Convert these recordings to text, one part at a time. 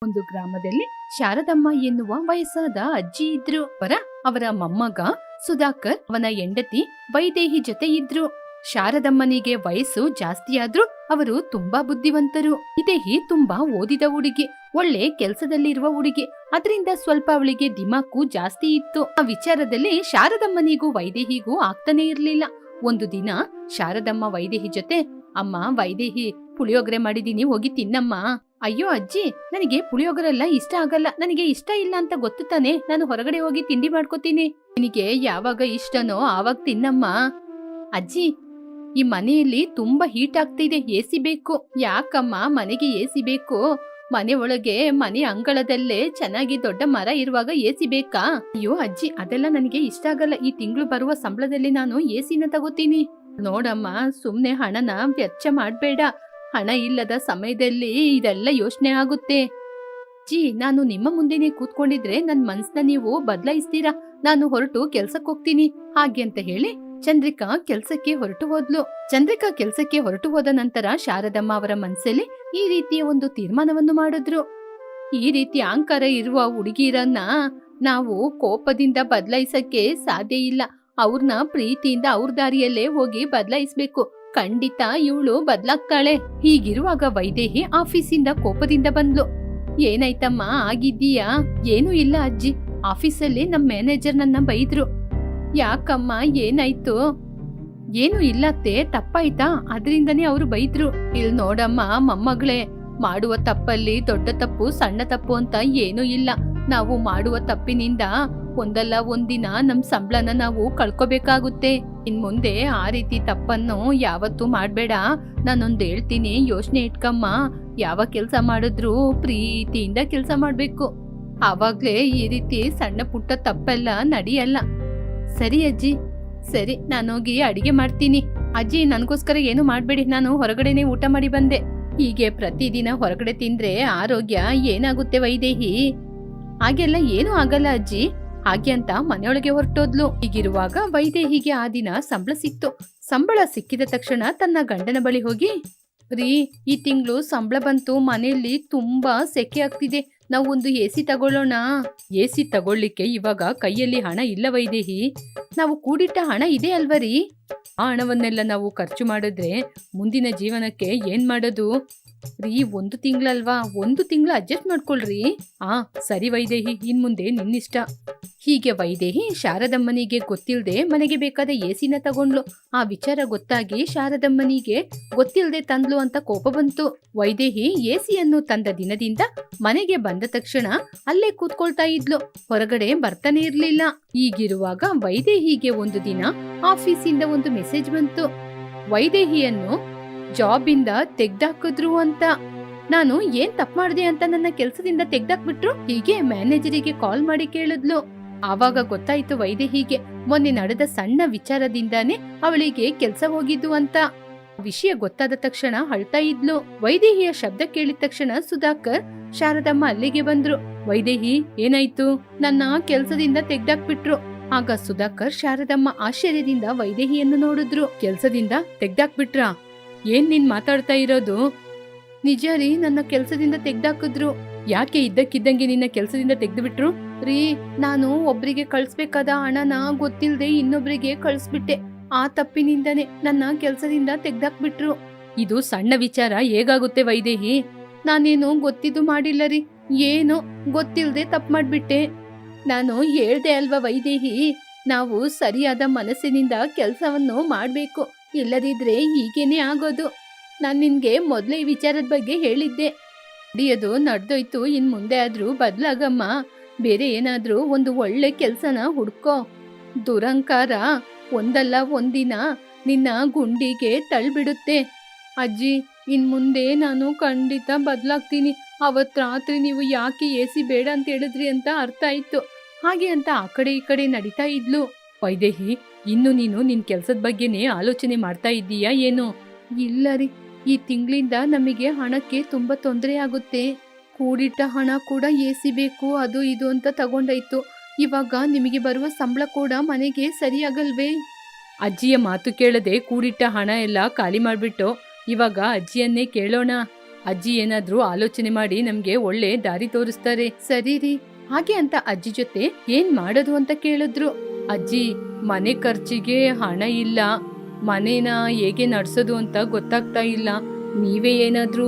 ಒಂದು ಗ್ರಾಮದಲ್ಲಿ ಶಾರದಮ್ಮ ಎನ್ನುವ ವಯಸ್ಸಾದ ಅಜ್ಜಿ ಇದ್ರು. ಅವರ ಮೊಮ್ಮಗ ಸುಧಾಕರ್ ಅವನ ಹೆಂಡತಿ ವೈದೇಹಿ ಜೊತೆ ಇದ್ರು. ಶಾರದಮ್ಮನಿಗೆ ವಯಸ್ಸು ಜಾಸ್ತಿಯಾದ್ರೂ ಅವರು ತುಂಬಾ ಬುದ್ಧಿವಂತರು. ವೈದೇಹಿ ತುಂಬಾ ಓದಿದ ಹುಡುಗಿ, ಒಳ್ಳೆ ಕೆಲ್ಸದಲ್ಲಿರುವ ಹುಡುಗಿ. ಅದರಿಂದ ಸ್ವಲ್ಪ ಅವಳಿಗೆ ದಿಮಾಕು ಜಾಸ್ತಿ ಇತ್ತು. ಆ ವಿಚಾರದಲ್ಲಿ ಶಾರದಮ್ಮನಿಗೂ ವೈದೇಹಿಗೂ ಆಗ್ತಾನೆ ಇರ್ಲಿಲ್ಲ. ಒಂದು ದಿನ ಶಾರದಮ್ಮ ವೈದೇಹಿ ಜೊತೆ, ಅಮ್ಮ ವೈದೇಹಿ, ಪುಳಿಯೋಗರೆ ಮಾಡಿದೀನಿ, ಹೋಗಿ ತಿನ್ನಮ್ಮ. ಅಯ್ಯೋ ಅಜ್ಜಿ, ನನಗೆ ಪುಳಿಯೋಗರೆಲ್ಲ ಇಷ್ಟ ಆಗಲ್ಲ, ನನಗೆ ಇಷ್ಟ ಇಲ್ಲ ಅಂತ ಗೊತ್ತು ತಾನೆ, ನಾನು ಹೊರಗಡೆ ಹೋಗಿ ತಿಂಡಿ ಮಾಡ್ಕೋತೀನಿ. ನಿನಗೆ ಯಾವಾಗ ಇಷ್ಟನೋ ಆವಾಗ ತಿನ್ನಮ್ಮ. ಅಜ್ಜಿ, ಈ ಮನೆಯಲ್ಲಿ ತುಂಬಾ ಹೀಟ್ ಆಗ್ತಿದೆ, ಎಸಿ ಬೇಕು. ಯಾಕಮ್ಮ ಮನೆಗೆ ಎಸಿ ಬೇಕು? ಮನೆ ಒಳಗೆ ಮನೆ ಅಂಗಳದಲ್ಲೇ ಚೆನ್ನಾಗಿ ದೊಡ್ಡ ಮರ ಇರುವಾಗ ಎಸಿ ಬೇಕಾ? ಅಯ್ಯೋ ಅಜ್ಜಿ, ಅದೆಲ್ಲ ನನಗೆ ಇಷ್ಟ ಆಗಲ್ಲ. ಈ ತಿಂಗಳು ಬರುವ ಸಂಬಳದಲ್ಲಿ ನಾನು ಎಸಿನ ತಗೋತೀನಿ. ನೋಡಮ್ಮ, ಸುಮ್ನೆ ಹಣನ ವೆಚ್ಚ ಮಾಡ್ಬೇಡ. ಹಣ ಇಲ್ಲದ ಸಮಯದಲ್ಲಿ ಇದೆಲ್ಲ ಯೋಚನೆ ಆಗುತ್ತೆ. ಅಜ್ಜಿ, ನಾನು ನಿಮ್ಮ ಮುಂದೆನೆ ಕೂತ್ಕೊಂಡಿದ್ರೆ ನನ್ ಮನ್ಸನ್ನ ನೀವು ಬದಲಾಯಿಸ್ತೀರಾ. ನಾನು ಹೊರಟು ಕೆಲ್ಸಕ್ಕೆ ಹೋಗ್ತೀನಿ ಹಾಗೆ ಅಂತ ಹೇಳಿ ಚಂದ್ರಿಕಾ ಕೆಲ್ಸಕ್ಕೆ ಹೊರಟು ಹೋದ್ಲು. ಚಂದ್ರಿಕಾ ಕೆಲ್ಸಕ್ಕೆ ಹೊರಟು ಹೋದ ನಂತರ ಶಾರದಮ್ಮ ಅವರ ಮನಸ್ಸಲ್ಲಿ ಈ ರೀತಿಯ ಒಂದು ತೀರ್ಮಾನವನ್ನು ಮಾಡಿದ್ರು. ಈ ರೀತಿ ಅಹಂಕಾರ ಇರುವ ಹುಡುಗಿರನ್ನ ನಾವು ಕೋಪದಿಂದ ಬದಲಾಯಿಸಕ್ಕೆ ಸಾಧ್ಯ ಇಲ್ಲ. ಅವ್ರನ್ನ ಪ್ರೀತಿಯಿಂದ ಅವ್ರ ದಾರಿಯಲ್ಲೇ ಹೋಗಿ ಬದಲಾಯಿಸ್ಬೇಕು. ಖಂಡಿತ ಇವಳು ಬದಲಾಗ್ತಾಳೆ. ಹೀಗಿರುವಾಗ ವೈದೇಹಿ ಆಫೀಸಿಂದ ಕೋಪದಿಂದ ಬಂದ್ಲು. ಏನಾಯ್ತಮ್ಮ, ಆಗಿದ್ದೀಯಾ? ಏನೂ ಇಲ್ಲ ಅಜ್ಜಿ, ಆಫೀಸಲ್ಲಿ ನಮ್ ಮ್ಯಾನೇಜರ್ ನನ್ನ ಬೈದ್ರು. ಯಾಕಮ್ಮ, ಏನಾಯ್ತು? ಏನು ಇಲ್ಲತ್ತೆ, ತಪ್ಪಾಯ್ತಾ? ಅದರಿಂದನೇ ಅವರು ಬೈದ್ರು. ಇಲ್ ನೋಡಮ್ಮ ಮೊಮ್ಮಗಳೇ, ಮಾಡುವ ತಪ್ಪಲ್ಲಿ ದೊಡ್ಡ ತಪ್ಪು ಸಣ್ಣ ತಪ್ಪು ಅಂತ ಏನೂ ಇಲ್ಲ. ನಾವು ಮಾಡುವ ತಪ್ಪಿನಿಂದ ಒಂದಲ್ಲ ಒಂದಿನ ನಮ್ ಸಂಬಳನ ನಾವು ಕಳ್ಕೋಬೇಕಾಗುತ್ತೆ. ಇನ್ ಮುಂದೆ ಆ ರೀತಿ ತಪ್ಪನ್ನು ಯಾವತ್ತೂ ಮಾಡ್ಬೇಡ. ನಾನೊಂದು ಹೇಳ್ತೀನಿ, ಯೋಚನೆ ಇಟ್ಕಮ್ಮ. ಯಾವ ಕೆಲ್ಸ ಮಾಡಿದ್ರು ಪ್ರೀತಿಯಿಂದ ಕೆಲ್ಸ ಮಾಡ್ಬೇಕು. ಆವಾಗ್ಲೇ ಈ ರೀತಿ ಸಣ್ಣ ಪುಟ್ಟ ತಪ್ಪೆಲ್ಲ ನಡೆಯಲ್ಲ. ಸರಿ ಅಜ್ಜಿ, ಸರಿ, ನಾನೋಗಿ ಅಡಿಗೆ ಮಾಡ್ತೀನಿ. ಅಜ್ಜಿ, ನನ್ಗೋಸ್ಕರ ಏನು ಮಾಡ್ಬೇಡಿ, ನಾನು ಹೊರಗಡೆನೆ ಊಟ ಮಾಡಿ ಬಂದೆ. ಹೀಗೆ ಪ್ರತಿದಿನ ಹೊರಗಡೆ ತಿಂದ್ರೆ ಆರೋಗ್ಯ ಏನಾಗುತ್ತೆ ವೈದೇಹಿ? ಹಾಗೆಲ್ಲ ಏನೂ ಆಗಲ್ಲ ಅಜ್ಜಿ. ಹಾಗೆ ಅಂತ ಮನೆಯೊಳಗೆ ಹೊರಟೋದ್ಲು. ಹೀಗಿರುವಾಗ ವೈದೇಹಿಗೆ ಆ ದಿನ ಸಂಬಳ ಸಿಕ್ತು. ಸಂಬಳ ಸಿಕ್ಕಿದ ತಕ್ಷಣ ತನ್ನ ಗಂಡನ ಬಳಿ ಹೋಗಿ, ರೀ, ಈ ತಿಂಗಳು ಸಂಬಳ ಬಂತು, ಮನೆಯಲ್ಲಿ ತುಂಬಾ ಸೆಕೆ ಆಗ್ತಿದೆ, ನಾವು ಒಂದು ಎಸಿ ತಗೊಳ್ಳೋಣ. ಎಸಿ ತಗೊಳ್ಳಿಕ್ಕೆ ಇವಾಗ ಕೈಯಲ್ಲಿ ಹಣ ಇಲ್ಲ ವೈದೇಹಿ. ನಾವು ಕೂಡಿಟ್ಟ ಹಣ ಇದೆ ಅಲ್ವರಿ? ಆ ಹಣವನ್ನೆಲ್ಲ ನಾವು ಖರ್ಚು ಮಾಡಿದ್ರೆ ಮುಂದಿನ ಜೀವನಕ್ಕೆ ಏನ್ ಮಾಡೋದು ರೀ? ಒಂದು ತಿಂಗಳಲ್ವಾ, ಒಂದು ತಿಂಗಳು ಅಡ್ಜಸ್ಟ್ ಮಾಡ್ಕೊಳ್ರಿ. ಸರಿ ವೈದೇಹಿ, ಇನ್ ಮುಂದೆ ನಿನ್ನಿಷ್ಟ. ಹೀಗೆ ವೈದೇಹಿ ಶಾರದಮ್ಮನಿಗೆ ಗೊತ್ತಿಲ್ಲದೆ ಮನೆಗೆ ಬೇಕಾದ ಎಸಿನ ತಗೊಂಡ್ಲು. ಆ ವಿಚಾರ ಗೊತ್ತಾಗಿ ಶಾರದಮ್ಮನಿಗೆ ಗೊತ್ತಿಲ್ಲದೆ ತಂದ್ಲು ಅಂತ ಕೋಪ ಬಂತು. ವೈದೇಹಿ ಎಸಿಯನ್ನು ತಂದ ದಿನದಿಂದ ಮನೆಗೆ ಬಂದ ತಕ್ಷಣ ಅಲ್ಲೇ ಕೂತ್ಕೊಳ್ತಾ ಇದ್ಲು, ಹೊರಗಡೆ ಬರ್ತಾನೆ ಇರ್ಲಿಲ್ಲ. ಹೀಗಿರುವಾಗ ವೈದೇಹಿಗೆ ಒಂದು ದಿನ ಆಫೀಸಿಂದ ಒಂದು ಮೆಸೇಜ್ ಬಂತು. ವೈದೇಹಿಯನ್ನು ಜಾಬ್ ಇಂದ ತೆಗ್ದಾಕಿದ್ರು ಅಂತ. ನಾನು ಏನ್ ತಪ್ಪು ಮಾಡಿದೆ ಅಂತ ನನ್ನ ಕೆಲಸದಿಂದ ತೆಗ್ದಾಕ್ಬಿಟ್ರು? ಹೀಗೆ ಮ್ಯಾನೇಜರಿಗೆ ಕಾಲ್ ಮಾಡಿ ಕೇಳಿದ್ಲು. ಆವಾಗ ಗೊತ್ತಾಯ್ತು ವೈದೇಹಿಗೆ ಮೊನ್ನೆ ನಡೆದ ಸಣ್ಣ ವಿಚಾರದಿಂದಾನೇ ಅವಳಿಗೆ ಕೆಲಸ ಹೋಗಿದ್ದು ಅಂತ. ವಿಷಯ ಗೊತ್ತಾದ ತಕ್ಷಣ ಅಳ್ತಾ ಇದ್ಲು. ವೈದೇಹಿಯ ಶಬ್ದ ಕೇಳಿದ ತಕ್ಷಣ ಸುಧಾಕರ್, ಶಾರದಮ್ಮ ಅಲ್ಲಿಗೆ ಬಂದ್ರು. ವೈದೇಹಿ, ಏನಾಯ್ತು? ನನ್ನ ಕೆಲಸದಿಂದ ತೆಗ್ದಾಕ್ಬಿಟ್ರು. ಆಗ ಸುಧಾಕರ್ ಶಾರದಮ್ಮ ಆಶ್ಚರ್ಯದಿಂದ ವೈದೇಹಿಯನ್ನು ನೋಡಿದ್ರು. ಕೆಲಸದಿಂದ ತೆಗ್ದಾಕ್ಬಿಟ್ರಾ? ಏನ್ ನೀನ್ ಮಾತಾಡ್ತಾ ಇರೋದು? ನಿಜ ರೀ, ನನ್ನ ಕೆಲಸದಿಂದ ತೆಗ್ದಾಕಿದ್ರು. ಯಾಕೆ ಇದ್ದಕ್ಕಿದ್ದಂಗೆ ನಿನ್ನ ಕೆಲಸದಿಂದ ತೆಗ್ದು ಬಿಟ್ರು? ರೀ, ನಾನು ಒಬ್ರಿಗೆ ಕಳ್ಸ್ಬೇಕಾದ ಹಣನ ಗೊತ್ತಿಲ್ದೆ ಇನ್ನೊಬ್ರಿಗೆ ಕಳ್ಸ್ಬಿಟ್ಟೆ. ಆ ತಪ್ಪಿನಿಂದನೇ ನನ್ನ ಕೆಲಸದಿಂದ ತೆಗ್ದಾಕ್ಬಿಟ್ರು. ಇದು ಸಣ್ಣ ವಿಚಾರ ಹೇಗಾಗುತ್ತೆ ವೈದೇಹಿ? ನಾನೇನು ಗೊತ್ತಿದ್ದು ಮಾಡಿಲ್ಲ ರೀ, ಏನೋ ಗೊತ್ತಿಲ್ದೆ ತಪ್ಪು ಮಾಡ್ಬಿಟ್ಟೆ. ನಾನು ಹೇಳ್ದೆ ಅಲ್ವಾ ವೈದೇಹಿ, ನಾವು ಸರಿಯಾದ ಮನಸ್ಸಿನಿಂದ ಕೆಲಸವನ್ನು ಮಾಡ್ಬೇಕು, ಇಲ್ಲದಿದ್ರೆ ಹೀಗೇನೆ ಆಗೋದು. ನಾನು ನಿನ್ಗೆ ಮೊದಲೇ ಈ ವಿಚಾರದ ಬಗ್ಗೆ ಹೇಳಿದ್ದೆ. ಅದು ನಡೆದೋಯ್ತು, ಇನ್ ಮುಂದೆ ಆದ್ರೂ ಬದಲಾಗಮ್ಮ. ಬೇರೆ ಏನಾದ್ರೂ ಒಂದು ಒಳ್ಳೆ ಕೆಲ್ಸನ ಹುಡ್ಕೋ. ದುರಂಕಾರ ಒಂದಲ್ಲ ಒಂದಿನ ನಿನ್ನ ಗುಂಡಿಗೆ ತಳ್ಬಿಡುತ್ತೆ. ಅಜ್ಜಿ, ಇನ್ ಮುಂದೆ ನಾನು ಖಂಡಿತ ಬದಲಾಗ್ತೀನಿ. ಅವತ್ ರಾತ್ರಿ ನೀವು ಯಾಕೆ ಎಸಿ ಬೇಡ ಅಂತ ಹೇಳಿದ್ರಿ ಅಂತ ಅರ್ಥ ಆಯ್ತು. ಹಾಗೆ ಅಂತ ಆ ಕಡೆ ಈ ಕಡೆ ನಡೀತಾ ಇದ್ಲು. ವೈದೇಹಿ, ಇನ್ನು ನೀನು ನಿನ್ ಕೆಲ್ಸದ ಬಗ್ಗೆನೇ ಆಲೋಚನೆ ಮಾಡ್ತಾ ಇದ್ದೀಯಾ ಏನು? ಇಲ್ಲ ರೀ, ಈ ತಿಂಗಳಿಂದ ನಮಗೆ ಹಣಕ್ಕೆ ತುಂಬಾ ತೊಂದರೆ ಆಗುತ್ತೆ. ಕೂಡಿಟ್ಟ ಹಣ ಕೂಡ ಎಸಿ ಬೇಕು, ಅದು ಇದು ಅಂತ ತಗೊಂಡಾಯ್ತು. ಇವಾಗ ನಿಮಗೆ ಬರುವ ಸಂಬಳ ಕೂಡ ಮನೆಗೆ ಸರಿಯಾಗಲ್ವೇ? ಅಜ್ಜಿಯ ಮಾತು ಕೇಳದೆ ಕೂಡಿಟ್ಟ ಹಣ ಎಲ್ಲ ಖಾಲಿ ಮಾಡ್ಬಿಟ್ಟು ಇವಾಗ ಅಜ್ಜಿಯನ್ನೇ ಕೇಳೋಣ. ಅಜ್ಜಿ ಏನಾದ್ರೂ ಆಲೋಚನೆ ಮಾಡಿ ನಮ್ಗೆ ಒಳ್ಳೆ ದಾರಿ ತೋರಿಸ್ತಾರೆ. ಸರಿ ರೀ. ಹಾಗೆ ಅಂತ ಅಜ್ಜಿ ಜೊತೆ ಏನ್ ಮಾಡೋದು ಅಂತ ಕೇಳಿದ್ರು. ಅಜ್ಜಿ, ಮನೆ ಖರ್ಚಿಗೆ ಹಣ ಇಲ್ಲ, ಮನೇನ ಹೇಗೆ ನಡ್ಸೋದು ಅಂತ ಗೊತ್ತಾಗ್ತಾ ಇಲ್ಲ, ನೀವೇ ಏನಾದ್ರೂ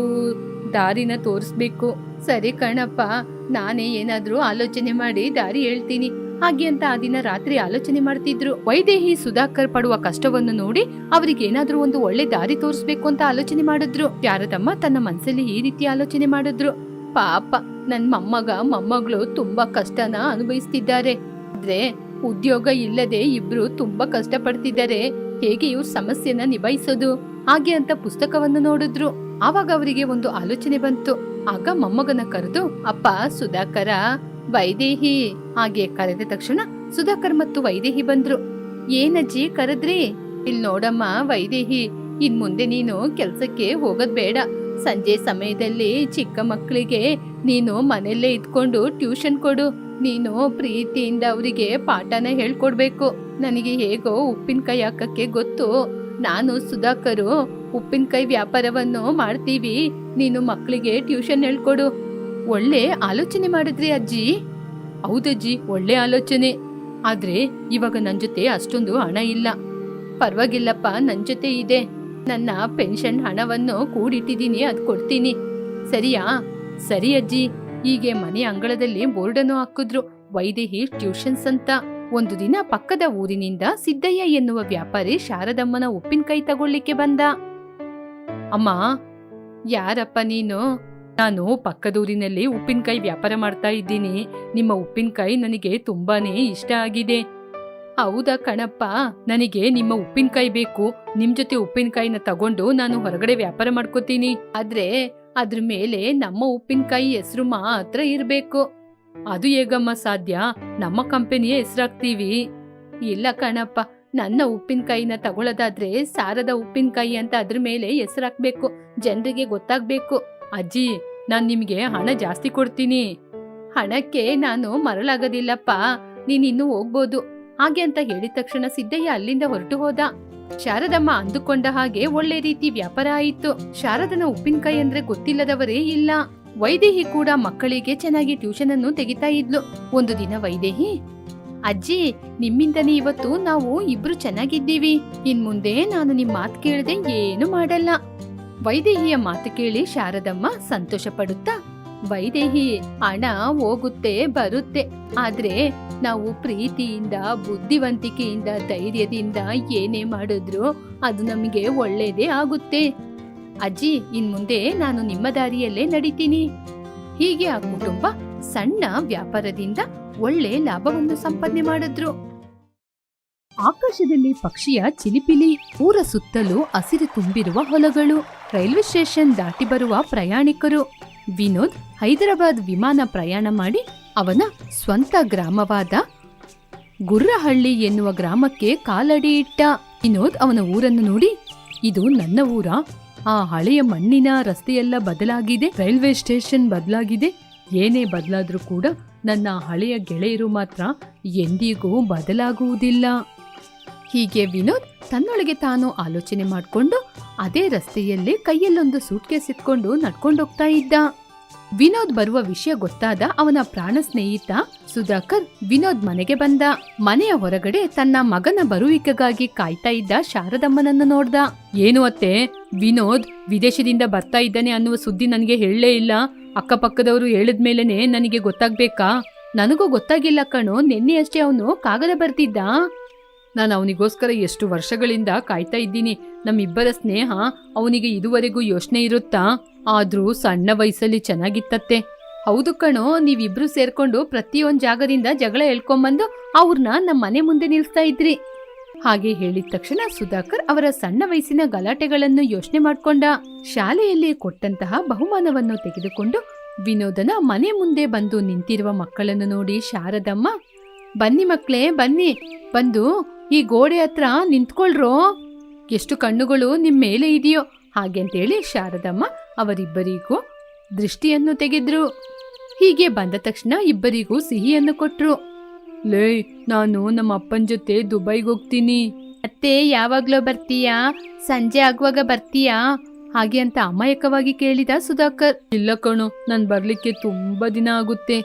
ದಾರಿನ ತೋರಿಸ್ಬೇಕು. ಸರಿ ಕಣಪ್ಪ, ನಾನೇ ಏನಾದ್ರೂ ಆಲೋಚನೆ ಮಾಡಿ ದಾರಿ ಹೇಳ್ತೀನಿ. ಹಾಗೆ ಅಂತ ಆ ದಿನ ರಾತ್ರಿ ಆಲೋಚನೆ ಮಾಡ್ತಿದ್ರು. ವೈದೇಹಿ ಸುಧಾಕರ್ ಪಡುವ ಕಷ್ಟವನ್ನು ನೋಡಿ ಅವ್ರಿಗೆ ಏನಾದ್ರೂ ಒಂದು ಒಳ್ಳೆ ದಾರಿ ತೋರಿಸ್ಬೇಕು ಅಂತ ಆಲೋಚನೆ ಮಾಡಿದ್ರು. ಶಾರದಮ್ಮ ತನ್ನ ಮನಸ್ಸಲ್ಲಿ ಈ ರೀತಿ ಆಲೋಚನೆ ಮಾಡಿದ್ರು. ಪಾಪ, ನನ್ ಮೊಮ್ಮಗಳು ತುಂಬಾ ಕಷ್ಟನ ಅನುಭವಿಸ್ತಿದ್ದಾರೆ. ಆದ್ರೆ ಉದ್ಯೋಗ ಇಲ್ಲದೆ ಇಬ್ರು ತುಂಬಾ ಕಷ್ಟ ಪಡ್ತಿದ್ದಾರೆ. ಹೇಗೆ ಇವ್ರ ಸಮಸ್ಯೆನ ನಿಭಾಯಿಸೋದು? ಹಾಗೆ ಅಂತ ಪುಸ್ತಕವನ್ನು ನೋಡಿದ್ರು. ಆವಾಗ ಅವರಿಗೆ ಒಂದು ಆಲೋಚನೆ ಬಂತು. ಆಗ ಮೊಮ್ಮಗನ ಕರೆದು, ಅಪ್ಪ ಸುಧಾಕರ, ವೈದೇಹಿ. ಹಾಗೆ ಕರೆದ ತಕ್ಷಣ ಸುಧಾಕರ್ ಮತ್ತು ವೈದೇಹಿ ಬಂದ್ರು. ಏನಜ್ಜಿ ಕರೆದ್ರಿ? ಇಲ್ ನೋಡಮ್ಮ ವೈದೇಹಿ, ಇನ್ ಮುಂದೆ ನೀನು ಕೆಲ್ಸಕ್ಕೆ ಹೋಗೋದ್ ಬೇಡ. ಸಂಜೆ ಸಮಯದಲ್ಲಿ ಚಿಕ್ಕ ಮಕ್ಕಳಿಗೆ ನೀನು ಮನೆಯಲ್ಲೇ ಇದ್ಕೊಂಡು ಟ್ಯೂಷನ್ ಕೊಡು. ನೀನು ಪ್ರೀತಿಯಿಂದ ಅವರಿಗೆ ಪಾಠನ ಹೇಳ್ಕೊಡ್ಬೇಕು. ನನಗೆ ಹೇಗೋ ಉಪ್ಪಿನಕಾಯಿ ಹಾಕಕ್ಕೆ ಗೊತ್ತು. ನಾನು ಸುಧಾಕರು ಉಪ್ಪಿನಕಾಯಿ ವ್ಯಾಪಾರವನ್ನು ಮಾಡ್ತೀವಿ. ನೀನು ಮಕ್ಕಳಿಗೆ ಟ್ಯೂಷನ್ ಹೇಳ್ಕೊಡು. ಒಳ್ಳೆ ಆಲೋಚನೆ ಮಾಡಿದ್ರಿ ಅಜ್ಜಿ. ಹೌದಜ್ಜಿ, ಒಳ್ಳೆ ಆಲೋಚನೆ. ಆದ್ರೆ ಇವಾಗ ನನ್ ಜೊತೆ ಅಷ್ಟೊಂದು ಹಣ ಇಲ್ಲ. ಪರವಾಗಿಲ್ಲಪ್ಪ, ನನ್ ಜೊತೆ ಇದೆ. ನನ್ನ ಪೆನ್ಷನ್ ಹಣವನ್ನು ಕೂಡಿಟ್ಟಿದ್ದೀನಿ, ಅದ್ ಕೊಡ್ತೀನಿ. ಸರಿಯಾ? ಸರಿ ಅಜ್ಜಿ. ಹೀಗೆ ಮನೆ ಅಂಗಳದಲ್ಲಿ ಬೋರ್ಡನ್ನು ಹಾಕಿದ್ರು, ವೈದೇಹಿ ಟ್ಯೂಷನ್ಸ್ ಅಂತ. ಒಂದು ದಿನ ಪಕ್ಕದ ಊರಿನಿಂದ ಸಿದ್ದಯ್ಯ ಎನ್ನುವ ವ್ಯಾಪಾರಿ ಶಾರದಮ್ಮನ ಉಪ್ಪಿನಕಾಯಿ ತಗೊಳ್ಳಿಕ್ಕೆ ಬಂದ. ಅಮ್ಮ, ಯಾರಪ್ಪ ನೀನು? ನಾನು ಪಕ್ಕದೂರಿನಲ್ಲಿ ಉಪ್ಪಿನಕಾಯಿ ವ್ಯಾಪಾರ ಮಾಡ್ತಾ ಇದ್ದೀನಿ. ನಿಮ್ಮ ಉಪ್ಪಿನಕಾಯಿ ನನಗೆ ತುಂಬಾನೇ ಇಷ್ಟ ಆಗಿದೆ. ಹೌದಾ ಕಣಪ್ಪ, ನನಗೆ ನಿಮ್ಮ ಉಪ್ಪಿನಕಾಯಿ ಬೇಕು. ನಿಮ್ ಜೊತೆ ಉಪ್ಪಿನಕಾಯಿನ ತಗೊಂಡು ನಾನು ಹೊರಗಡೆ ವ್ಯಾಪಾರ ಮಾಡ್ಕೋತೀನಿ. ಆದ್ರೆ ಅದ್ರ ಮೇಲೆ ನಮ್ಮ ಉಪ್ಪಿನಕಾಯಿ ಹೆಸರು ಮಾತ್ರ ಇರ್ಬೇಕು. ಅದು ಹೇಗಮ್ಮ ಸಾಧ್ಯ? ನಮ್ಮ ಕಂಪನಿಯ ಹೆಸರಾಗ್ತೀವಿ. ಇಲ್ಲ ಕಣಪ್ಪ, ನನ್ನ ಉಪ್ಪಿನಕಾಯಿನ ತಗೊಳ್ಳೋದಾದ್ರೆ ಸಾರದ ಉಪ್ಪಿನಕಾಯಿ ಅಂತ ಅದ್ರ ಮೇಲೆ ಹೆಸರಾಕ್ಬೇಕು, ಜನರಿಗೆ ಗೊತ್ತಾಗ್ಬೇಕು. ಅಜ್ಜಿ, ನಾನ್ ನಿಮ್ಗೆ ಹಣ ಜಾಸ್ತಿ ಕೊಡ್ತೀನಿ. ಹಣಕ್ಕೆ ನಾನು ಮರಳಾಗೋದಿಲ್ಲಪ್ಪ, ನೀನ್ ಇನ್ನು ಹೋಗ್ಬೋದು. ಹಾಗೆ ಅಂತ ಹೇಳಿದ ತಕ್ಷಣ ಸಿದ್ದಯ್ಯ ಅಲ್ಲಿಂದ ಹೊರಟು ಹೋದ. ಶಾರದಮ್ಮ ಅಂದುಕೊಂಡ ಹಾಗೆ ಒಳ್ಳೆ ರೀತಿ ವ್ಯಾಪಾರ ಆಯಿತು. ಶಾರದನ ಉಪ್ಪಿನಕಾಯಿ ಅಂದ್ರೆ ಗೊತ್ತಿಲ್ಲದವರೇ ಇಲ್ಲ. ವೈದೇಹಿ ಕೂಡ ಮಕ್ಕಳಿಗೆ ಚೆನ್ನಾಗಿ ಟ್ಯೂಷನ್ ಅನ್ನು ತೆಗಿತಾ ಇದ್ಲು. ಒಂದು ದಿನ ವೈದೇಹಿ, ಅಜ್ಜಿ, ನಿಮ್ಮಿಂದನೇ ಇವತ್ತು ನಾವು ಇಬ್ರು ಚೆನ್ನಾಗಿದ್ದೀವಿ. ಇನ್ ಮುಂದೆ ನಾನು ನಿಮ್ ಮಾತು ಕೇಳದೆ ಏನು ಮಾಡಲ್ಲ. ವೈದೇಹಿಯ ಮಾತು ಕೇಳಿ ಶಾರದಮ್ಮ ಸಂತೋಷ ಪಡುತ್ತಾ, ವೈದೇಹಿ, ಹಣ ಹೋಗುತ್ತೆ ಬರುತ್ತೆ, ಆದ್ರೆ ನಾವು ಪ್ರೀತಿಯಿಂದ, ಬುದ್ಧಿವಂತಿಕೆಯಿಂದ, ಧೈರ್ಯದಿಂದ ಏನೇ ಮಾಡಿದ್ರು ಅದು ನಮಗೆ ಒಳ್ಳೇದೇ ಆಗುತ್ತೆ. ಅಜ್ಜಿ, ಇನ್ ಮುಂದೆ ನಾನು ನಿಮ್ಮ ದಾರಿಯಲ್ಲೇ ನಡೀತೀನಿ. ಹೀಗೆ ಆ ಕುಟುಂಬ ಸಣ್ಣ ವ್ಯಾಪಾರದಿಂದ ಒಳ್ಳೆ ಲಾಭವನ್ನು ಸಂಪಾದನೆ ಮಾಡಿದ್ರು. ಆಕಾಶದಲ್ಲಿ ಪಕ್ಷಿಯ ಚಿಲಿಪಿಲಿ, ಊರ ಸುತ್ತಲೂ ಹಸಿರು ತುಂಬಿರುವ ಹೊಲಗಳು, ರೈಲ್ವೆ ಸ್ಟೇಷನ್ ದಾಟಿ ಬರುವ ಪ್ರಯಾಣಿಕರು. ವಿನೋದ್ ಹೈದರಾಬಾದ್ ವಿಮಾನ ಪ್ರಯಾಣ ಮಾಡಿ ಅವನ ಸ್ವಂತ ಗ್ರಾಮವಾದ ಗುರ್ರಹಳ್ಳಿ ಎನ್ನುವ ಗ್ರಾಮಕ್ಕೆ ಕಾಲಡಿ ಇಟ್ಟ. ವಿನೋದ್ ಅವನ ಊರನ್ನು ನೋಡಿ, ಇದು ನನ್ನ ಊರ? ಆ ಹಳೆಯ ಮಣ್ಣಿನ ರಸ್ತೆಯೆಲ್ಲ ಬದಲಾಗಿದೆ, ರೈಲ್ವೆ ಸ್ಟೇಷನ್ ಬದಲಾಗಿದೆ. ಏನೇ ಬದಲಾದ್ರೂ ಕೂಡ ನನ್ನ ಹಳೆಯ ಗೆಳೆಯರು ಮಾತ್ರ ಎಂದಿಗೂ ಬದಲಾಗುವುದಿಲ್ಲ. ಹೀಗೆ ವಿನೋದ್ ತನ್ನೊಳಗೆ ತಾನು ಆಲೋಚನೆ ಮಾಡಿಕೊಂಡು ಅದೇ ರಸ್ತೆಯಲ್ಲಿ ಕೈಯಲ್ಲೊಂದು ಸೂಟ್ಕೇಸ್ ಇಟ್ಕೊಂಡು ನಡ್ಕೊಂಡೋಗ್ತಾ ಇದ್ದ. ವಿನೋದ್ ಬರುವ ವಿಷಯ ಗೊತ್ತಾದ ಅವನ ಪ್ರಾಣ ಸ್ನೇಹಿತ ಸುಧಾಕರ್ ವಿನೋದ್ ಮನೆಗೆ ಬಂದ. ಮನೆಯ ಹೊರಗಡೆ ತನ್ನ ಮಗನ ಬರುವಿಕೆಗಾಗಿ ಕಾಯ್ತಾ ಇದ್ದ ಶಾರದಮ್ಮನನ್ನು ನೋಡ್ದ. ಏನು ಅತ್ತೆ, ವಿನೋದ್ ವಿದೇಶದಿಂದ ಬರ್ತಾ ಇದ್ದಾನೆ ಅನ್ನುವ ಸುದ್ದಿ ನನಗೆ ಹೇಳಲೇ ಇಲ್ಲ. ಅಕ್ಕಪಕ್ಕದವರು ಹೇಳಿದ್ಮೇಲೆನೆ ನನಗೆ ಗೊತ್ತಾಗ್ಬೇಕಾ? ನನಗೂ ಗೊತ್ತಾಗಿಲ್ಲ ಕಣೋ, ನಿನ್ನೆ ಅಷ್ಟೇ ಅವನು ಕಾಗದ ಬರ್ತಿದ್ದ. ನಾನು ಅವನಿಗೋಸ್ಕರ ಎಷ್ಟು ವರ್ಷಗಳಿಂದ ಕಾಯ್ತಾ ಇದ್ದೀನಿ. ನಮ್ಮಿಬ್ಬರ ಸ್ನೇಹ ಅವನಿಗೆ ಇದುವರೆಗೂ ಯೋಚನೆ ಇರುತ್ತಾ? ಆದ್ರೂ ಸಣ್ಣ ವಯಸ್ಸಲ್ಲಿ ಚೆನ್ನಾಗಿತ್ತತ್ತೆ. ಹೌದು ಕಣೋ, ನೀವಿಬ್ರು ಸೇರ್ಕೊಂಡು ಪ್ರತಿಯೊಂದ್ ಜಾಗದಿಂದ ಜಗಳ ಹೇಳ್ಕೊಂಬಂದು ಅವ್ರನ್ನ ನಮ್ಮ ಮನೆ ಮುಂದೆ ನಿಲ್ಸ್ತಾ ಇದ್ರಿ. ಹಾಗೆ ಹೇಳಿದ ತಕ್ಷಣ ಸುಧಾಕರ್ ಅವರ ಸಣ್ಣ ವಯಸ್ಸಿನ ಗಲಾಟೆಗಳನ್ನು ಯೋಚನೆ ಮಾಡ್ಕೊಂಡ. ಶಾಲೆಯಲ್ಲಿ ಕೊಟ್ಟಂತಹ ಬಹುಮಾನವನ್ನು ತೆಗೆದುಕೊಂಡು ವಿನೋದನ ಮನೆ ಮುಂದೆ ಬಂದು ನಿಂತಿರುವ ಮಕ್ಕಳನ್ನು ನೋಡಿ ಶಾರದಮ್ಮ, ಬನ್ನಿ ಮಕ್ಳೇ ಬನ್ನಿ, ಬಂದು ಈ ಗೋಡೆ ಹತ್ರ ನಿಂತ್ಕೊಳ್ರೋ, ಎಷ್ಟು ಕಣ್ಣುಗಳು ನಿಮ್ ಮೇಲೆ ಇದೆಯೋ ಹಾಗೆಂತೇಳಿ ಶಾರದಮ್ಮ ಅವರಿಬ್ಬರಿಗೂ ದೃಷ್ಟಿಯನ್ನು ತೆಗೆದ್ರು. ಹೀಗೆ ಬಂದ ತಕ್ಷಣ ಇಬ್ಬರಿಗೂ ಸಿಹಿಯನ್ನು ಕೊಟ್ರು. ಲೇ, ನಾನು ನಮ್ಮ ಅಪ್ಪನ ಜೊತೆ ದುಬೈಗೆ ಹೋಗ್ತೀನಿ. ಅತ್ತೆ, ಯಾವಾಗ್ಲೋ ಬರ್ತೀಯಾ? ಸಂಜೆ ಆಗುವಾಗ ಬರ್ತೀಯಾ? ಹಾಗೆ ಅಂತ ಅಮಾಯಕವಾಗಿ ಕೇಳಿದ ಸುಧಾಕರ್. ಇಲ್ಲ ಕಣೋ, ನಾನ್ ಬರ್ಲಿಕ್ಕೆ ತುಂಬಾ ದಿನ ಆಗುತ್ತೆ.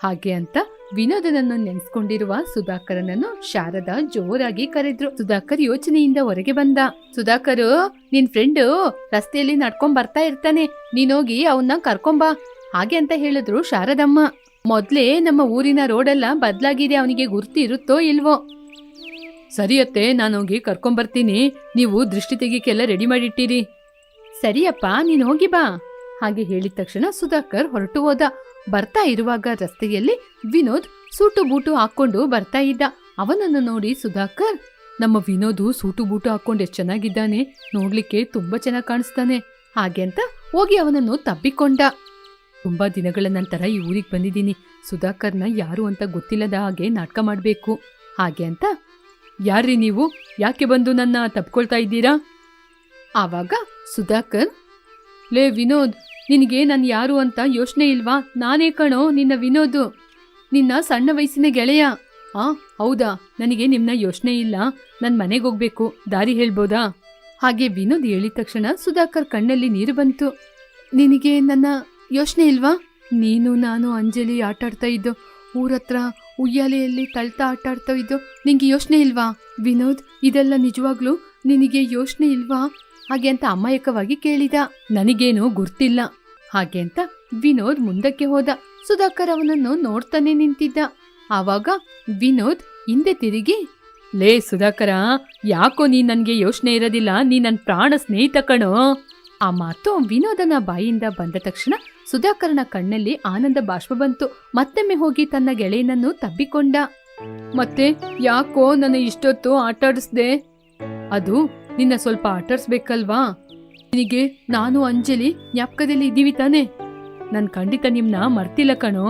ಹಾಗೆ ಅಂತ ವಿನೋದನನ್ನು ನೆನ್ಸ್ಕೊಂಡಿರುವ ಸುಧಾಕರನನ್ನು ಶಾರದಾ ಜೋರಾಗಿ ಕರೆದ್ರು. ಸುಧಾಕರ್ ಯೋಚನೆಯಿಂದ ಹೊರಗೆ ಬಂದ. ಸುಧಾಕರ್, ನಿನ್ ಫ್ರೆಂಡ್ ರಸ್ತೆಯಲ್ಲಿ ನಡ್ಕೊಂಡ್ ಬರ್ತಾ ಇರ್ತಾನೆ, ನೀನೋಗಿ ಅವನ್ನ ಕರ್ಕೊಂಬಾ ಹಾಗೆ ಅಂತ ಹೇಳಿದ್ರು ಶಾರದಮ್ಮ. ಮೊದ್ಲೇ ನಮ್ಮ ಊರಿನ ರೋಡೆಲ್ಲ ಬದ್ಲಾಗಿದೆ, ಅವನಿಗೆ ಗುರ್ತು ಇರುತ್ತೋ ಇಲ್ವೋ? ಸರಿಯತ್ತೆ, ನಾನೋಗಿ ಕರ್ಕೊಂಬರ್ತೀನಿ. ನೀವು ದೃಷ್ಟಿ ತೆಗಿಕೆಲ್ಲ ರೆಡಿ ಮಾಡಿಟ್ಟಿರಿ. ಸರಿಯಪ್ಪ, ನೀನ್ ಹೋಗಿ ಬಾ ಹಾಗೆ ಹೇಳಿದ ತಕ್ಷಣ ಸುಧಾಕರ್ ಹೊರಟು ಹೋದ. ಬರ್ತಾ ಇರುವಾಗ ರಸ್ತೆಯಲ್ಲಿ ವಿನೋದ್ ಸೂಟು ಬೂಟು ಹಾಕೊಂಡು ಬರ್ತಾ ಇದ್ದ. ಅವನನ್ನು ನೋಡಿ ಸುಧಾಕರ್, ನಮ್ಮ ವಿನೋದು ಸೂಟು ಬೂಟು ಹಾಕೊಂಡು ಎಷ್ಟು ಚೆನ್ನಾಗಿದ್ದಾನೆ, ನೋಡ್ಲಿಕ್ಕೆ ತುಂಬಾ ಚೆನ್ನಾಗಿ ಕಾಣಿಸ್ತಾನೆ ಹಾಗೆ ಅಂತ ಹೋಗಿ ಅವನನ್ನು ತಬ್ಬಿಕೊಂಡ. ತುಂಬಾ ದಿನಗಳ ನಂತರ ಈ ಊರಿಗೆ ಬಂದಿದ್ದೀನಿ, ಸುಧಾಕರ್ನ ಯಾರು ಅಂತ ಗೊತ್ತಿಲ್ಲದ ಹಾಗೆ ನಾಟಕ ಮಾಡ್ಬೇಕು ಹಾಗೆ ಅಂತ. ಯಾರ್ರೀ ನೀವು, ಯಾಕೆ ಬಂದು ನನ್ನ ತಪ್ಕೊಳ್ತಾ ಇದ್ದೀರಾ? ಆವಾಗ ಸುಧಾಕರ್, ಲೇ ವಿನೋದ್, ನಿನಗೆ ನಾನು ಯಾರು ಅಂತ ಯೋಚನೆ ಇಲ್ವಾ? ನಾನೇ ಕಣೋ, ನಿನ್ನ ವಿನೋದು, ನಿನ್ನ ಸಣ್ಣ ವಯಸ್ಸಿನ ಗೆಳೆಯ. ಹೌದಾ, ನನಗೆ ನಿಮ್ನ ಯೋಚನೆ ಇಲ್ಲ, ನನ್ನ ಮನೆಗೆ ಹೋಗ್ಬೇಕು, ದಾರಿ ಹೇಳ್ಬೋದಾ? ಹಾಗೆ ವಿನೋದ್ ಹೇಳಿದ ತಕ್ಷಣ ಸುಧಾಕರ್ ಕಣ್ಣಲ್ಲಿ ನೀರು ಬಂತು. ನಿನಗೆ ನನ್ನ ಯೋಚನೆ ಇಲ್ವಾ? ನೀನು ನಾನು ಅಂಜಲಿ ಆಟಾಡ್ತಾ ಇದ್ದೋ, ಊರತ್ರ ಉಯ್ಯಾಲೆಯಲ್ಲಿ ತಳ್ತಾ ಆಟಾಡ್ತಾ ಇದ್ದೋ, ನಿಂಗೆ ಯೋಚನೆ ಇಲ್ವಾ? ವಿನೋದ್, ಇದೆಲ್ಲ ನಿಜವಾಗ್ಲೂ ನಿನಗೆ ಯೋಚನೆ ಇಲ್ವಾ ಹಾಗೆ ಅಂತ ಅಮಾಯಕವಾಗಿ ಕೇಳಿದ. ನನಗೇನು ಗುರ್ತಿಲ್ಲ ಹಾಗೆ ಅಂತ ವಿನೋದ್ ಮುಂದಕ್ಕೆ ಹೋದ. ಸುಧಾಕರ್ ಅವನನ್ನು ನೋಡ್ತಾನೆ ನಿಂತಿದ್ದ. ಆವಾಗ ವಿನೋದ್ ಹಿಂದೆ ತಿರುಗಿ, ಲೇ ಸುಧಾಕರ, ಯಾಕೋ ನೀನ್ ನನ್ಗೆ ಯೋಚನೆ ಇರೋದಿಲ್ಲ, ನೀ ನನ್ ಪ್ರಾಣ ಸ್ನೇಹಿತ ಕಣೋ. ಆ ಮಾತು ವಿನೋದನ ಬಾಯಿಂದ ಬಂದ ತಕ್ಷಣ ಸುಧಾಕರನ ಕಣ್ಣಲ್ಲಿ ಆನಂದ ಬಾಷ್ಪ ಬಂತು. ಮತ್ತೊಮ್ಮೆ ಹೋಗಿ ತನ್ನ ಗೆಳೆಯನನ್ನು ತಬ್ಬಿಕೊಂಡ. ಮತ್ತೆ ಯಾಕೋ ನನ್ನ ಇಷ್ಟೊತ್ತು ಆಟಾಡಿಸ್ದೆ? ಅದು ನಿನ್ನ ಸ್ವಲ್ಪ ಆಟಾಡ್ಸ್ಬೇಕಲ್ವಾ? ನಿನಗೆ ನಾನು ಅಂಜಲಿ ಜ್ಞಾಪಕದಲ್ಲಿ ಇದ್ದೀವಿ ತಾನೆ? ನನ್ ಖಂಡಿತ ನಿಮ್ನ ಮರ್ತಿಲ್ಲ ಕಣೋ.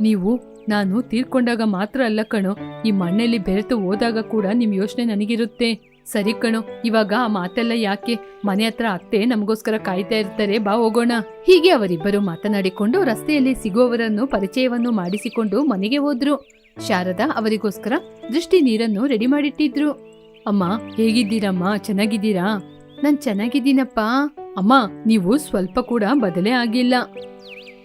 ನೀವು ನಾನು ತೀರ್ಕೊಂಡಾಗ ಮಾತ್ರ ಅಲ್ಲ ಕಣೋ, ಈ ಮಣ್ಣಲ್ಲಿ ಬೆರೆತು ಹೋದಾಗ ಕೂಡ ನಿಮ್ ಯೋಚನೆ ನನಗಿರುತ್ತೆ. ಸರಿ ಕಣೋ, ಇವಾಗ ಆ ಮಾತೆಲ್ಲ ಯಾಕೆ? ಮನೆ ಹತ್ರ ಅತ್ತೆ ನಮಗೋಸ್ಕರ ಕಾಯ್ತಾ ಇರ್ತಾರೆ, ಬಾ ಹೋಗೋಣ. ಹೀಗೆ ಅವರಿಬ್ಬರು ಮಾತನಾಡಿಕೊಂಡು ರಸ್ತೆಯಲ್ಲಿ ಸಿಗುವವರನ್ನು ಪರಿಚಯವನ್ನು ಮಾಡಿಸಿಕೊಂಡು ಮನೆಗೆ ಹೋದ್ರು. ಶಾರದಾ ಅವರಿಗೋಸ್ಕರ ದೃಷ್ಟಿ ನೀರನ್ನು ರೆಡಿ ಮಾಡಿಟ್ಟಿದ್ರು. ಅಮ್ಮ, ಹೇಗಿದ್ದೀರಮ್ಮ? ಚೆನ್ನಾಗಿದ್ದೀರಾ? ನಾನ್ ಚೆನ್ನಾಗಿದ್ದೀನಪ್ಪ. ಅಮ್ಮ, ನೀವು ಸ್ವಲ್ಪ ಕೂಡ ಬದಲೇ ಆಗಿಲ್ಲ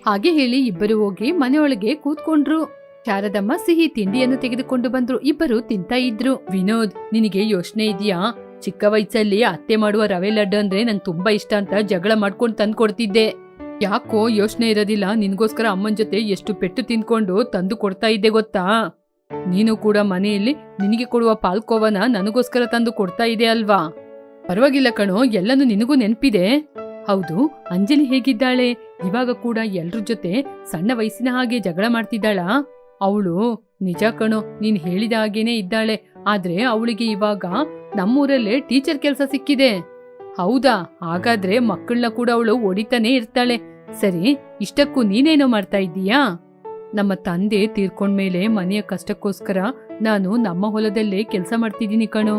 ಹಾಗೆ ಹೇಳಿ ಇಬ್ಬರು ಹೋಗಿ ಮನೆಯೊಳಗೆ ಕೂತ್ಕೊಂಡ್ರು. ಶಾರದಮ್ಮ ಸಿಹಿ ತಿಂಡಿಯನ್ನು ತೆಗೆದುಕೊಂಡು ಬಂದ್ರು. ಇಬ್ಬರು ತಿಂತಾ ಇದ್ರು. ವಿನೋದ್, ನಿನಗೆ ಯೋಚನೆ ಇದೆಯಾ? ಚಿಕ್ಕ ವಯಸ್ಸಲ್ಲಿ ಅತ್ತೆ ಮಾಡುವ ರವೆ ಲಡ್ಡು ಅಂದ್ರೆ ನಂಗೆ ತುಂಬಾ ಇಷ್ಟ ಅಂತ ಜಗಳ ಮಾಡ್ಕೊಂಡು ತಂದು ಕೊಡ್ತಿದ್ದೆ. ಯಾಕೋ ಯೋಚನೆ ಇರೋದಿಲ್ಲ, ನಿನ್ಗೋಸ್ಕರ ಅಮ್ಮನ ಜೊತೆ ಎಷ್ಟು ಪೆಟ್ಟು ತಿನ್ಕೊಂಡು ತಂದು ಕೊಡ್ತಾ ಇದ್ದೆ ಗೊತ್ತಾ? ನೀನು ಕೂಡ ಮನೆಯಲ್ಲಿ ನಿನಗೆ ಕೊಡುವ ಪಾಲ್ಕೋವನ ನನಗೋಸ್ಕರ ತಂದು ಕೊಡ್ತಾ ಇದೆ ಅಲ್ವಾ? ಪರವಾಗಿಲ್ಲ ಕಣೋ, ಎಲ್ಲನೂ ನಿನಗೂ ನೆನ್ಪಿದೆ. ಹೌದು, ಅಂಜಲಿ ಹೇಗಿದ್ದಾಳೆ? ಇವಾಗ ಕೂಡ ಎಲ್ರ ಜೊತೆ ಸಣ್ಣ ವಯಸ್ಸಿನ ಹಾಗೆ ಜಗಳ ಮಾಡ್ತಿದ್ದಾಳಾ? ಅವಳು ನಿಜ ಕಣೋ, ನೀನ್ ಹೇಳಿದ ಹಾಗೇನೆ ಇದ್ದಾಳೆ. ಆದ್ರೆ ಅವಳಿಗೆ ಇವಾಗ ನಮ್ಮೂರಲ್ಲೇ ಟೀಚರ್ ಕೆಲಸ ಸಿಕ್ಕಿದೆ. ಹೌದಾ? ಹಾಗಾದ್ರೆ ಮಕ್ಕಳನ್ನ ಕೂಡ ಅವಳು ಹೊಡಿತಾನೆ ಇರ್ತಾಳೆ. ಸರಿ, ಇಷ್ಟಕ್ಕೂ ನೀನೇನೋ ಮಾಡ್ತಾ ಇದ್ದೀಯಾ? ನಮ್ಮ ತಂದೆ ತೀರ್ಕೊಂಡ್ಮೇಲೆ ಮನೆಯ ಕಷ್ಟಕ್ಕೋಸ್ಕರ ನಾನು ನಮ್ಮ ಹೊಲದಲ್ಲೇ ಕೆಲಸ ಮಾಡ್ತಿದ್ದೀನಿ ಕಣೋ.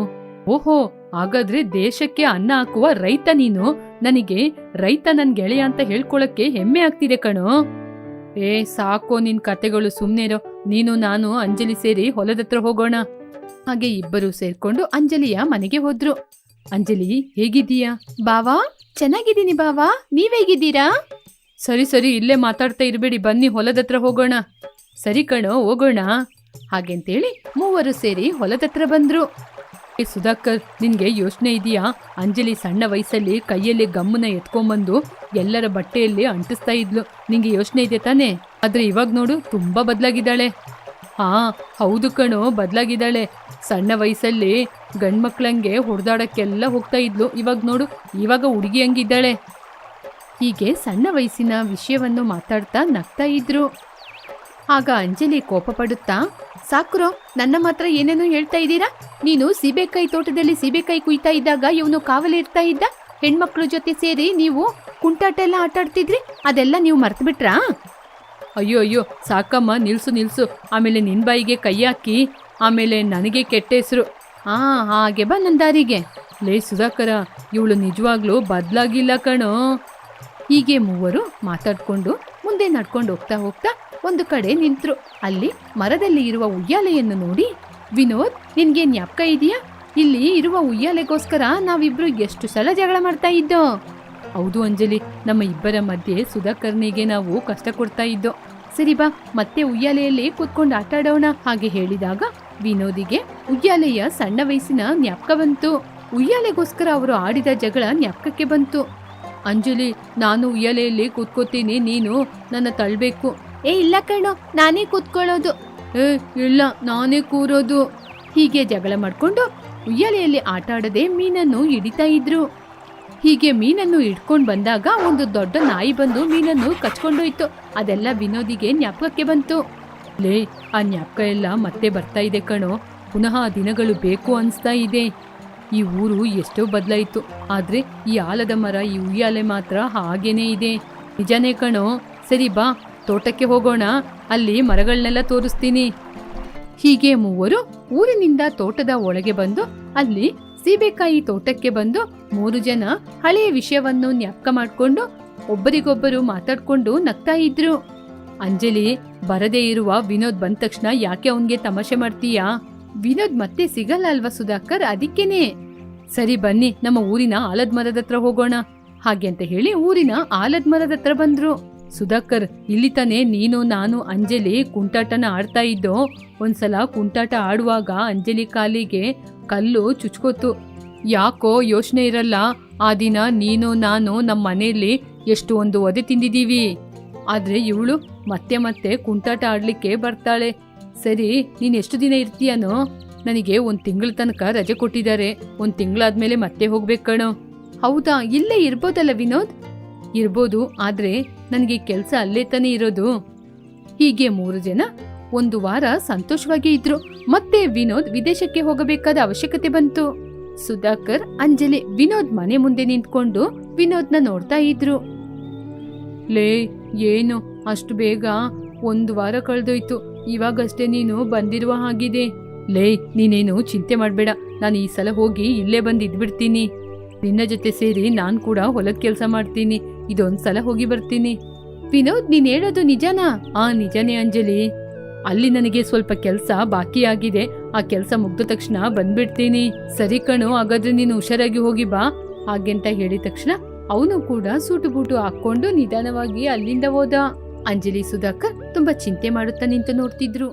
ಓಹೋ, ಹಾಗಾದ್ರೆ ದೇಶಕ್ಕೆ ಅನ್ನ ಹಾಕುವ ರೈತ ನೀನು. ನನಗೆ ರೈತ ನನ್ ಗೆಳೆಯ ಅಂತ ಹೇಳ್ಕೊಳಕ್ಕೆ ಹೆಮ್ಮೆ ಆಗ್ತಿದೆ ಕಣೋ. ಸಾಕೋ ನಿನ್ ಕತೆಗಳು, ಸುಮ್ನೆರೋ. ನೀನು ನಾನು ಅಂಜಲಿ ಸೇರಿ ಹೊಲದತ್ರ ಹೋಗೋಣ. ಹಾಗೆ ಇಬ್ಬರು ಸೇರ್ಕೊಂಡು ಅಂಜಲಿಯ ಮನೆಗೆ ಹೋದ್ರು. ಅಂಜಲಿ, ಹೇಗಿದ್ದೀಯಾ? ಬಾವಾ, ಚೆನ್ನಾಗಿದ್ದೀನಿ ಬಾವಾ, ನೀವೇಗಿದ್ದೀರಾ? ಸರಿ ಸರಿ, ಇಲ್ಲೇ ಮಾತಾಡ್ತಾ ಇರ್ಬೇಡಿ, ಬನ್ನಿ ಹೊಲದತ್ರ ಹೋಗೋಣ. ಸರಿ ಕಣೋ, ಹೋಗೋಣ ಹಾಗೆಂತೇಳಿ ಮೂವರು ಸೇರಿ ಹೊಲದತ್ರ ಬಂದ್ರು. ಸುಧಾಕರ್, ನಿನ್ಗೆ ಯೋಚನೆ ಇದೆಯಾ? ಅಂಜಲಿ ಸಣ್ಣ ವಯಸ್ಸಲ್ಲಿ ಕೈಯಲ್ಲಿ ಗಮ್ಮನ ಎತ್ಕೊಂಡ್ಬಂದು ಎಲ್ಲರ ಬಟ್ಟೆಯಲ್ಲಿ ಅಂಟಿಸ್ತಾ ಇದ್ಲು. ನಿಂಗೆ ಯೋಚನೆ ಇದೆ ತಾನೆ? ಆದ್ರೆ ಇವಾಗ ನೋಡು, ತುಂಬಾ ಬದಲಾಗಿದ್ದಾಳೆ. ಹೌದು ಕಣೋ, ಬದಲಾಗಿದ್ದಾಳೆ. ಸಣ್ಣ ವಯಸ್ಸಲ್ಲಿ ಗಂಡ್ಮಕ್ಳಂಗೆ ಹೊಡೆದಾಡಕ್ಕೆಲ್ಲ ಹೋಗ್ತಾ ಇದ್ಲು. ಇವಾಗ ನೋಡು, ಇವಾಗ ಹುಡುಗಿ ಹಂಗಿದ್ದಾಳೆ. ಹೀಗೆ ಸಣ್ಣ ವಯಸ್ಸಿನ ವಿಷಯವನ್ನು ಮಾತಾಡ್ತಾ ನಗ್ತಾ ಇದ್ರು. ಆಗ ಅಂಜಲಿ ಕೋಪ ಪಡುತ್ತಾ, ಸಾಕ್ರೋ, ನನ್ನ ಮಾತ್ರ ಏನೇನೋ ಹೇಳ್ತಾ ಇದ್ದೀರಾ? ನೀನು ಸೀಬೆಕಾಯಿ ತೋಟದಲ್ಲಿ ಸೀಬೆಕಾಯಿ ಕುಯ್ತಾ ಇದ್ದಾಗ ಇವನು ಕಾವಲಿರ್ತಾ ಇದ್ದ. ಹೆಣ್ಮಕ್ಳ ಜೊತೆ ಸೇರಿ ನೀವು ಕುಂಟಾಟ ಎಲ್ಲ ಆಟಾಡ್ತಿದ್ರಿ, ಅದೆಲ್ಲ ನೀವು ಮರ್ತು ಬಿಟ್ರಾ? ಅಯ್ಯೋ ಅಯ್ಯೋ, ಸಾಕಮ್ಮ, ನಿಲ್ಸು. ಆಮೇಲೆ ನಿನ್ ಬಾಯಿಗೆ ಕೈ ಹಾಕಿ ಆಮೇಲೆ ನನಗೆ ಕೆಟ್ಟ ಹೆಸರು. ಹಾಗೆ ಬಾ ನನ್ನ ದಾರಿಗೆ. ಲೇ ಸುಧಾಕರ, ಇವಳು ನಿಜವಾಗ್ಲೂ ಬದಲಾಗಿಲ್ಲ ಕಣೋ. ಹೀಗೆ ಮೂವರು ಮಾತಾಡ್ಕೊಂಡು ಮುಂದೆ ನಡ್ಕೊಂಡು ಹೋಗ್ತಾ ಒಂದು ಕಡೆ ನಿಂತ್ರು. ಅಲ್ಲಿ ಮರದಲ್ಲಿ ಇರುವ ಉಯ್ಯಾಲೆಯನ್ನು ನೋಡಿ, ವಿನೋದ್, ನಿನ್ಗೆ ಜ್ಞಾಪಕ ಇದೆಯಾ? ಇಲ್ಲಿ ಇರುವ ಉಯ್ಯಾಲೆಗೋಸ್ಕರ ನಾವಿಬ್ರು ಎಷ್ಟು ಸಲ ಜಗಳ ಮಾಡ್ತಾ ಇದ್ದೋ. ಹೌದು ಅಂಜಲಿ, ನಮ್ಮ ಇಬ್ಬರ ಮಧ್ಯೆ ಸುಧಾಕರ್ನಿಗೆ ನಾವು ಕಷ್ಟ ಕೊಡ್ತಾ ಇದ್ದೋ. ಸರಿ ಬಾ, ಮತ್ತೆ ಉಯ್ಯಾಲೆಯಲ್ಲಿ ಕೂತ್ಕೊಂಡು ಆಟ ಆಡೋಣ. ಹಾಗೆ ಹೇಳಿದಾಗ ವಿನೋದಿಗೆ ಉಯ್ಯಾಲೆಯ ಸಣ್ಣ ವಯಸ್ಸಿನ ಜ್ಞಾಪಕ ಬಂತು. ಉಯ್ಯಾಲೆಗೋಸ್ಕರ ಅವರು ಆಡಿದ ಜಗಳ ಜ್ಞಾಪಕಕ್ಕೆ ಬಂತು. ಅಂಜಲಿ, ನಾನು ಉಯ್ಯಾಲೆಯಲ್ಲಿ ಕೂತ್ಕೋತೀನಿ, ನೀನು ನನ್ನ ತಳ್ಬೇಕು. ಇಲ್ಲ ಕಣೋ, ನಾನೇ ಕೂತ್ಕೊಳ್ಳೋದು. ಇಲ್ಲ, ನಾನೇ ಕೂರೋದು. ಹೀಗೆ ಜಗಳ ಮಾಡ್ಕೊಂಡು ಉಯ್ಯಾಲೆಯಲ್ಲಿ ಆಟ ಆಡದೆ ಮೀನನ್ನು ಹಿಡಿತಾ ಇದ್ರು. ಹೀಗೆ ಮೀನನ್ನು ಹಿಡ್ಕೊಂಡು ಬಂದಾಗ ಒಂದು ದೊಡ್ಡ ನಾಯಿ ಬಂದು ಮೀನನ್ನು ಕಚ್ಕೊಂಡೋಯ್ತು. ಅದೆಲ್ಲ ವಿನೋದಿಗೆ ಜ್ಞಾಪಕಕ್ಕೆ ಬಂತು. ಲೇ, ಆ ಜ್ಞಾಪಕ ಎಲ್ಲ ಮತ್ತೆ ಬರ್ತಾ ಇದೆ ಕಣೋ. ಪುನಃ ಆ ದಿನಗಳು ಬೇಕು ಅನ್ಸ್ತಾ ಇದೆ. ಈ ಊರು ಎಷ್ಟೋ ಬದಲಾಯಿತು, ಆದ್ರೆ ಈ ಆಲದ ಮರ, ಈ ಉಯ್ಯಾಲೆ ಮಾತ್ರ ಹಾಗೇನೇ ಇದೆ. ನಿಜನೇ ಕಣೋ. ಸರಿ ಬಾ, ತೋಟಕ್ಕೆ ಹೋಗೋಣ, ಅಲ್ಲಿ ಮರಗಳನ್ನೆಲ್ಲ ತೋರಿಸ್ತೀನಿ. ಹೀಗೆ ಮೂವರು ಊರಿನಿಂದ ತೋಟದ ಒಳಗೆ ಬಂದು ಅಲ್ಲಿ ಸೀಬೆಕಾಯಿ ತೋಟಕ್ಕೆ ಬಂದು 3 ಜನ ಹಳೆಯ ವಿಷಯವನ್ನು ಜ್ಞಾಪಕ ಮಾಡ್ಕೊಂಡು ಒಬ್ಬರಿಗೊಬ್ಬರು ಮಾತಾಡ್ಕೊಂಡು ನಗ್ತಾ ಇದ್ರು. ಅಂಜಲಿ, ಬರದೇ ಇರುವ ವಿನೋದ್ ಬಂದ ತಕ್ಷಣ ಯಾಕೆ ಅವನ್ಗೆ ತಮಾಷೆ ಮಾಡ್ತೀಯಾ? ವಿನೋದ್ ಮತ್ತೆ ಸಿಗಲ್ಲ ಅಲ್ವಾ ಸುಧಾಕರ್, ಅದಕ್ಕೇನೆ. ಸರಿ ಬನ್ನಿ, ನಮ್ಮ ಊರಿನ ಆಲದ ಮರದ ಹತ್ರ ಹೋಗೋಣ. ಹಾಗೆ ಅಂತ ಹೇಳಿ ಊರಿನ ಆಲದ ಮರದ ಹತ್ರ ಬಂದ್ರು. ಸುಧಾಕರ್, ಇಲ್ಲಿ ತಾನೆ ನೀನು, ನಾನು, ಅಂಜಲಿ ಕುಂಟಾಟನ ಆಡ್ತಾ ಇದ್ದೋ. ಒಂದ್ಸಲ ಕುಂಟಾಟ ಆಡುವಾಗ ಅಂಜಲಿ ಕಾಲಿಗೆ ಕಲ್ಲು ಚುಚ್ಕೋತು. ಯಾಕೋ ಯೋಚನೆ ಇರಲ್ಲ, ಆ ದಿನ ನೀನು ನಾನು ನಮ್ಮ ಮನೆಯಲ್ಲಿ ಎಷ್ಟು ಒಂದು ಒದೆ ತಿಂದಿದೀವಿ. ಆದ್ರೆ ಇವಳು ಮತ್ತೆ ಮತ್ತೆ ಕುಂಟಾಟ ಆಡ್ಲಿಕ್ಕೆ ಬರ್ತಾಳೆ. ಸರಿ, ನೀನ್ ಎಷ್ಟು ದಿನ ಇರ್ತೀಯನೋ? ನನಗೆ 1 ತಿಂಗಳ ತನಕ ರಜೆ ಕೊಟ್ಟಿದ್ದಾರೆ. 1 ತಿಂಗಳಾದ್ಮೇಲೆ ಮತ್ತೆ ಹೋಗ್ಬೇಕು ಕಣೋ. ಹೌದಾ, ಇಲ್ಲೇ ಇರ್ಬೋದಲ್ಲ ವಿನೋದ್? ಇರ್ಬೋದು, ಆದ್ರೆ ನನಗೆ ಕೆಲ್ಸ ಅಲ್ಲೇ ತಾನೇ ಇರೋದು. ಹೀಗೆ 3 ಜನ 1 ವಾರ ಸಂತೋಷವಾಗಿ ಇದ್ರು. ಮತ್ತೆ ವಿನೋದ್ ವಿದೇಶಕ್ಕೆ ಹೋಗಬೇಕಾದ ಅವಶ್ಯಕತೆ ಬಂತು. ಸುಧಾಕರ್, ಅಂಜಲಿ ವಿನೋದ್ ಮನೆ ಮುಂದೆ ನಿಂತ್ಕೊಂಡು ವಿನೋದ್ನ ನೋಡ್ತಾ ಇದ್ರು. ಲೇ, ಏನು ಅಷ್ಟು ಬೇಗ? 1 ವಾರ ಕಳೆದೋಯ್ತು, ಇವಾಗಷ್ಟೇ ನೀನು ಬಂದಿರುವ ಹಾಗಿದೆ. ಲೇ, ನೀನೇನು ಚಿಂತೆ ಮಾಡ್ಬೇಡ, ನಾನು ಈ ಸಲ ಹೋಗಿ ಇಲ್ಲೇ ಬಂದು ಇದ್ಬಿಡ್ತೀನಿ. ನಿನ್ನ ಜೊತೆ ಸೇರಿ ನಾನ್ ಕೂಡ ಹೊಲದ ಕೆಲಸ ಮಾಡ್ತೀನಿ. ಇದೊಂದ್ಸಲ ಹೋಗಿ ಬರ್ತೀನಿ. ವಿನೋದ್, ನೀನ್ ಹೇಳೋದು ನಿಜನಾ? ನಿಜನೇ ಅಂಜಲಿ. ಅಲ್ಲಿ ನನಗೆ ಸ್ವಲ್ಪ ಕೆಲಸ ಬಾಕಿ ಆಗಿದೆ. ಆ ಕೆಲಸ ಮುಗ್ದ ತಕ್ಷಣ ಬಂದ್ಬಿಡ್ತೀನಿ. ಸರಿ ಕಣೋ, ಹಾಗಾದ್ರೆ ನೀನು ಹುಷಾರಾಗಿ ಹೋಗಿ ಬಾ. ಹಾಗೆಂತ ಹೇಳಿದ ತಕ್ಷಣ ಅವನು ಕೂಡ ಸೂಟು ಬೂಟು ಹಾಕೊಂಡು ನಿಧಾನವಾಗಿ ಅಲ್ಲಿಂದ ಹೋದ. ಅಂಜಲಿ ಸುಧಾಕರ್ ತುಂಬಾ ಚಿಂತೆ ಮಾಡುತ್ತಾ ನಿಂತು ನೋಡ್ತಿದ್ರು.